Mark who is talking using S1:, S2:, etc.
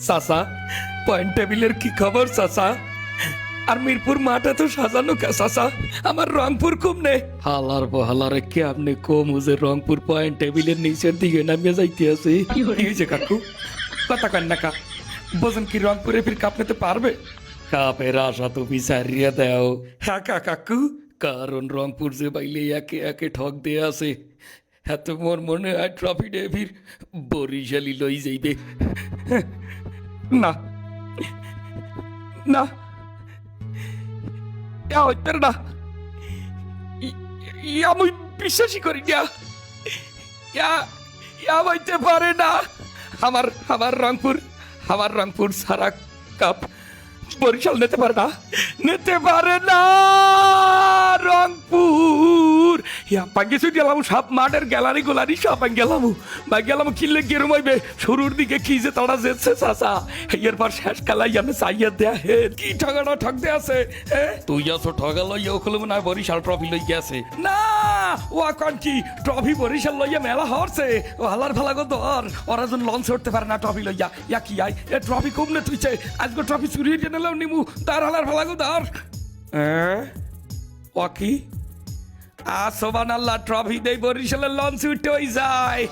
S1: চাচা পয়েন্ট টেবিলের কি খবর চাচা? আর মিরপুর মাঠে তো সাজানো কে চাচা? আমার রংপুর কমনে হালার বহালারে কে আপনি কম যে রংপুর পয়েন্ট টেবিলের নিচের দিকে নামিয়ে যাইতে আছে। কি হয়েছে কাকু? কথা কেন না কা বোঝেন কি রংপুরে ফির কাপ নিতে পারবে? কাপের আশা তো বিচারিয়ে দাও। হ্যাঁ কাকু, কারণ রংপুর যে বাইলে একে একে ঠক দিয়ে আছে, হ্যাঁ তো মোর মনে হয় ট্রফি ডে ফির বরিশালি লই যাইবে। না না, ইয়া হইতে পারে না, আমি বিশ্বাসই করি না, ইয়া ইয়া হইতে পারে না। আমার আমার রংপুর আমার রংপুর সারা কাপ বরিশাল নিতে পারে না, নিতে পারে না। রংপুর ইয়া পাঙ্গে সুই গেলাম, সব মাঠের গ্যালারি গোলারি সব গেলাম বা গেলাম কিনলে গেরুম হইবে। শুরুর দিকে কি যে তারা যেছে চাচা, এরপর শেষ খেলাই আমি চাইয়া দেয়া হে কি ঠগাটা ঠক দে আছে। তুই আছো ঠগা লইয়া ওখানে মনে হয় বরিশাল ট্রফি লই গেছে না। ও এখন কি ট্রফি বরিশাল লইয়া মেলা হরছে? ও হালার ফালা গো ধর, ওরা যেন লঞ্চ উঠতে পারে না ট্রফি লইয়া। ইয়া কি আই এ ট্রফি কমনে তুইছে, আজকে ট্রফি চুরিয়ে নিলাম নিমু তার হালার ফালা গো ধর। ও কি সোবান আল্লাহ ট্রফি দেই বরিশালের লঞ্চ উঠে যায়।